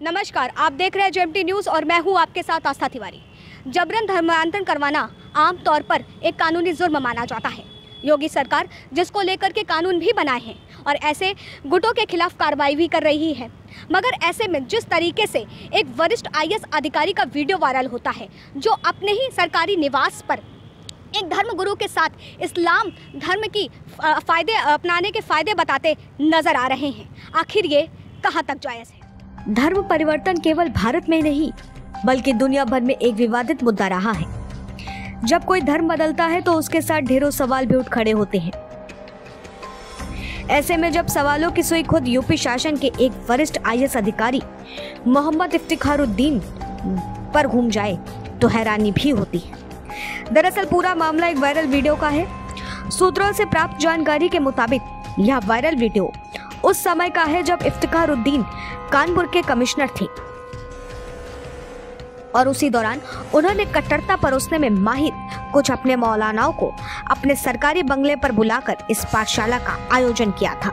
नमस्कार, आप देख रहे हैं जेएमटी न्यूज़ और मैं हूं आपके साथ आस्था तिवारी। जबरन धर्मांतरण करवाना आमतौर पर एक कानूनी जुर्म माना जाता है। योगी सरकार जिसको लेकर के कानून भी बनाए हैं और ऐसे गुटों के खिलाफ कार्रवाई भी कर रही है, मगर ऐसे में जिस तरीके से एक वरिष्ठ आईएएस अधिकारी का वीडियो वायरल होता है जो अपने ही सरकारी निवास पर एक धर्मगुरु के साथ इस्लाम धर्म की फायदे अपनाने के फायदे बताते नजर आ रहे हैं, आखिर ये कहां तक जायज़ है? धर्म परिवर्तन केवल भारत में नहीं बल्कि दुनिया भर में एक विवादित मुद्दा रहा है। जब कोई धर्म बदलता है तो उसके साथ ढेरों सवाल भी उठ खड़े होते हैं। ऐसे में जब सवालों की सुई खुद यूपी शासन के एक वरिष्ठ आईएएस अधिकारी मोहम्मद इफ्तिखारुद्दीन पर घूम जाए तो हैरानी भी होती है। दरअसल पूरा मामला एक वायरल वीडियो का है। सूत्रों से प्राप्त जानकारी के मुताबिक यह वायरल वीडियो उस समय का है जब इफ्तिखारुद्दीन कानपुर के कमिश्नर थे और उसी दौरान उन्होंने कट्टरता परोसने में माहिर कुछ अपने मौलानाओं को अपने सरकारी बंगले पर बुलाकर इस पाठशाला का आयोजन किया था।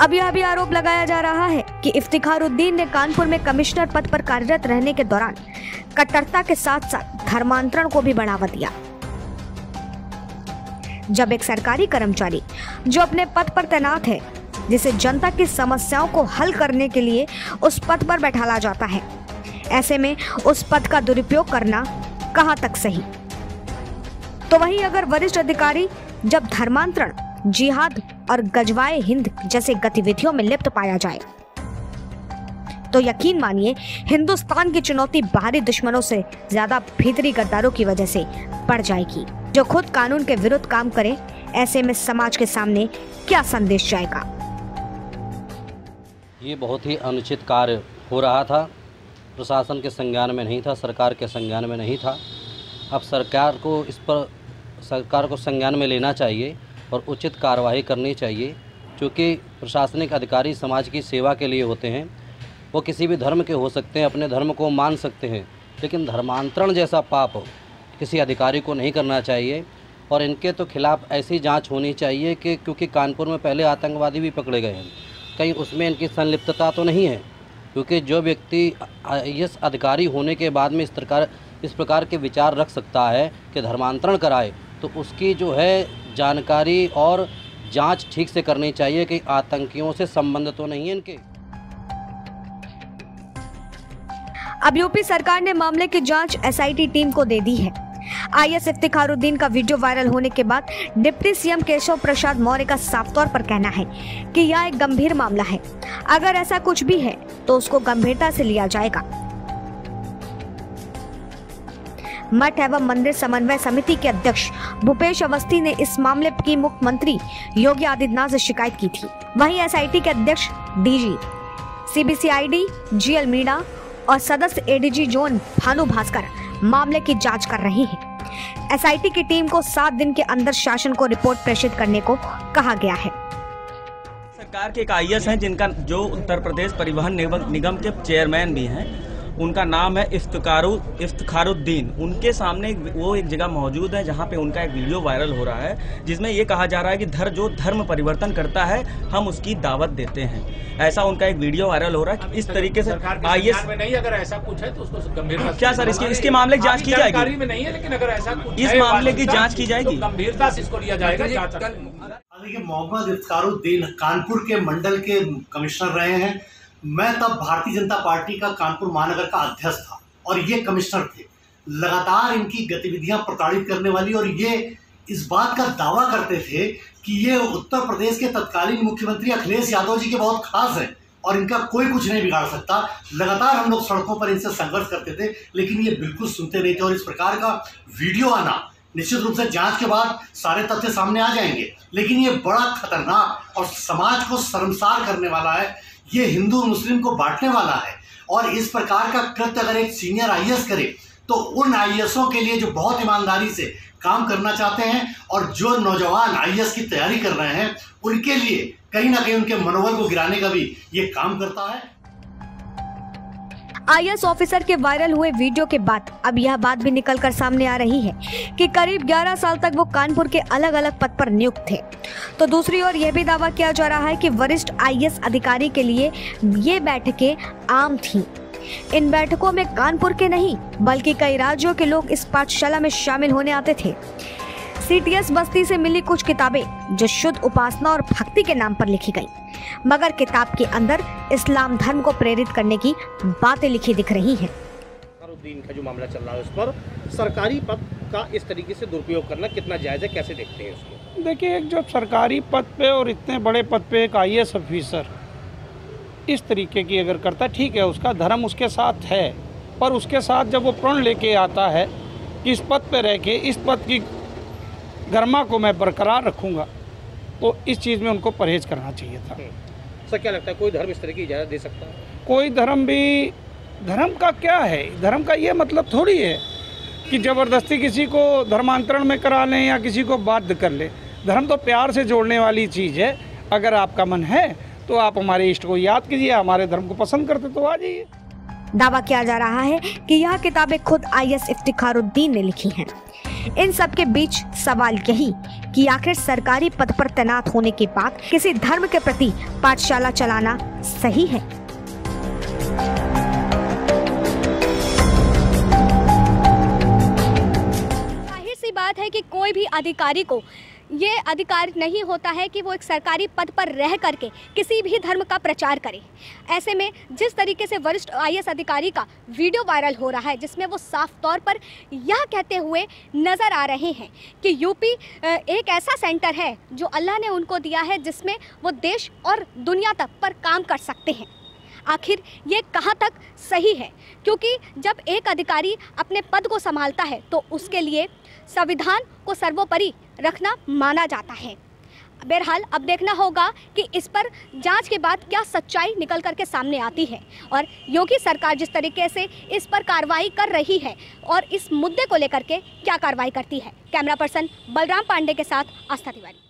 अब यह भी आरोप लगाया जा रहा है कि इफ्तिखारुद्दीन ने कानपुर में कमिश्नर पद पर कार्यरत रहने के दौरान कट्टरता के साथ साथ धर्मांतरण को भी बढ़ावा दिया। जब एक सरकारी कर्मचारी जो अपने पद पर तैनात है, जिसे जनता की समस्याओं को हल करने के लिए उस पद पर बैठाला जाता है, ऐसे में उस पद का दुरुपयोग करना कहां तक सही? तो वहीं अगर वरिष्ठ अधिकारी जब धर्मांतरण, जिहाद और गजवाए हिंद जैसे गतिविधियों में लिप्त पाया जाए तो यकीन मानिए हिंदुस्तान की चुनौती बाहरी दुश्मनों से ज्यादा भीतरी गद्दारों की वजह से बढ़ जाएगी, जो खुद कानून के विरुद्ध काम करे। ऐसे में समाज के सामने क्या संदेश जाएगा? ये बहुत ही अनुचित कार्य हो रहा था, प्रशासन के संज्ञान में नहीं था, सरकार के संज्ञान में नहीं था। अब सरकार को संज्ञान में लेना चाहिए और उचित कार्रवाई करनी चाहिए, क्योंकि प्रशासनिक अधिकारी समाज की सेवा के लिए होते हैं। वो किसी भी धर्म के हो सकते हैं, अपने धर्म को मान सकते हैं, लेकिन धर्मांतरण जैसा पाप किसी अधिकारी को नहीं करना चाहिए। और इनके तो खिलाफ़ ऐसी जांच होनी चाहिए कि क्योंकि कानपुर में पहले आतंकवादी भी पकड़े गए हैं, कहीं उसमें इनकी संलिप्तता तो नहीं है। क्योंकि जो व्यक्ति आईएएस अधिकारी होने के बाद में इस प्रकार के विचार रख सकता है कि धर्मांतरण कराए, तो उसकी जो है जानकारी और जांच ठीक से करनी चाहिए कि आतंकियों से संबंध तो नहीं है इनके। अब यूपी सरकार ने मामले की जांच एसआईटी टीम को दे दी है। आईएएस इफ्तिखारुद्दीन का वीडियो वायरल होने के बाद डिप्टी सीएम केशव प्रसाद मौर्य का साफ तौर पर कहना है कि यह एक गंभीर मामला है। अगर ऐसा कुछ भी है तो उसको गंभीरता से लिया जाएगा। मठ एवं मंदिर समन्वय समिति के अध्यक्ष भूपेश अवस्थी ने इस मामले की मुख्यमंत्री योगी आदित्यनाथ से शिकायत की थी। वहीं एसआईटी के अध्यक्ष डीजी सीबीसीआईडी जीएल मीणा और सदस्य एडीजी जोन भानु भास्कर मामले की जांच कर रही है। एसआईटी की टीम को 7 दिन के अंदर शासन को रिपोर्ट प्रेषित करने को कहा गया है। सरकार के एक आईएएस हैं जिनका जो उत्तर प्रदेश परिवहन निगम के चेयरमैन भी हैं, उनका नाम है इफ्तिखारुद्दीन। उनके सामने वो एक जगह मौजूद है जहां पे उनका एक वीडियो वायरल हो रहा है, जिसमें ये कहा जा रहा है कि जो धर्म परिवर्तन करता है हम उसकी दावत देते हैं। ऐसा उनका एक वीडियो वायरल हो रहा है। इस तरीके से आईएएस में नहीं, अगर ऐसा कुछ है तो उसको गंभीरता क्या सर इसके मामले की जांच की जाएगी? में नहीं है, लेकिन अगर ऐसा कुछ इस मामले की जांच की जाएगी, गंभीरता से इसको लिया जाएगा। मोहम्मद इफ्तिखारुद्दीन कानपुर के मंडल के कमिश्नर रहे हैं। मैं तब भारतीय जनता पार्टी का कानपुर महानगर का अध्यक्ष था और ये कमिश्नर थे। लगातार इनकी गतिविधियां प्रताड़ित करने वाली, और ये इस बात का दावा करते थे कि ये उत्तर प्रदेश के तत्कालीन मुख्यमंत्री अखिलेश यादव जी के बहुत खास हैं और इनका कोई कुछ नहीं बिगाड़ सकता। लगातार हम लोग सड़कों पर इनसे संघर्ष करते थे, लेकिन ये बिल्कुल सुनते नहीं थे। और इस प्रकार का वीडियो आना निश्चित रूप से जांच के बाद सारे तथ्य सामने आ जाएंगे, लेकिन ये बड़ा खतरनाक और समाज को शर्मसार करने वाला है। ये हिंदू मुस्लिम को बांटने वाला है। और इस प्रकार का कृत्य अगर एक सीनियर आईएएस करे तो उन आईएएसों के लिए जो बहुत ईमानदारी से काम करना चाहते हैं और जो नौजवान आईएएस की तैयारी कर रहे हैं, उनके लिए कहीं ना कहीं उनके मनोबल को गिराने का भी ये काम करता है। आईएएस ऑफिसर के वायरल हुए वीडियो के बाद अब यह बात भी निकलकर सामने आ रही है कि करीब 11 साल तक वो कानपुर के अलग अलग पद पर नियुक्त थे। तो दूसरी ओर यह भी दावा किया जा रहा है कि वरिष्ठ आईएएस अधिकारी के लिए ये बैठकें आम थीं। इन बैठकों में कानपुर के नहीं बल्कि कई राज्यों के लोग इस पाठशाला में शामिल होने आते थे। सीटीएस बस्ती से मिली कुछ किताबें जो शुद्ध उपासना और भक्ति के नाम पर लिखी गई, मगर किताब के अंदर इस्लाम धर्म को प्रेरित करने की बातें लिखी दिख रही हैं। इफ्तिखारुद्दीन का जो मामला चल रहा है उस पर सरकारी पद का इस तरीके से दुरुपयोग करना कितना जायज़ है, कैसे देखते हैं उसको? देखिए, एक जो सरकारी पद पे और इतने बड़े पद पे एक आईएएस ऑफिसर इस तरीके की अगर करता, ठीक है, उसका धर्म उसके साथ है, पर उसके साथ जब वो प्रण लेके आता है कि इस पद पे रह के इस पद की गरिमा को मैं बरकरार रखूँगा, तो इस चीज़ में उनको परहेज करना चाहिए था। सर, क्या लगता है कोई धर्म इस तरह की इजाज़त दे सकता है? कोई धर्म भी, धर्म का क्या है, धर्म का ये मतलब थोड़ी है कि ज़बरदस्ती किसी को धर्मांतरण में करा लें या किसी को बाध्य कर लें। धर्म तो प्यार से जोड़ने वाली चीज़ है। अगर आपका मन है तो आप हमारे इष्ट को याद कीजिए, हमारे धर्म को पसंद करते तो आ जाइए। दावा किया जा रहा है कि यह किताबें खुद आईएएस इफ्तिखारुद्दीन ने लिखी हैं। इन सब के बीच सवाल यही कि आखिर सरकारी पद पर तैनात होने के बाद किसी धर्म के प्रति पाठशाला चलाना सही है? जाहिर सी बात है कि कोई भी अधिकारी को ये अधिकार नहीं होता है कि वो एक सरकारी पद पर रह करके किसी भी धर्म का प्रचार करे। ऐसे में जिस तरीके से वरिष्ठ आईएएस अधिकारी का वीडियो वायरल हो रहा है, जिसमें वो साफ तौर पर यह कहते हुए नज़र आ रहे हैं कि यूपी एक ऐसा सेंटर है जो अल्लाह ने उनको दिया है, जिसमें वो देश और दुनिया तक पर काम कर सकते हैं। आखिर ये कहाँ तक सही है? क्योंकि जब एक अधिकारी अपने पद को संभालता है तो उसके लिए संविधान को सर्वोपरि रखना माना जाता है। बहरहाल अब देखना होगा कि इस पर जांच के बाद क्या सच्चाई निकल करके सामने आती है और योगी सरकार जिस तरीके से इस पर कार्रवाई कर रही है और इस मुद्दे को लेकर के क्या कार्रवाई करती है। कैमरा पर्सन बलराम पांडे के साथ आस्था तिवारी।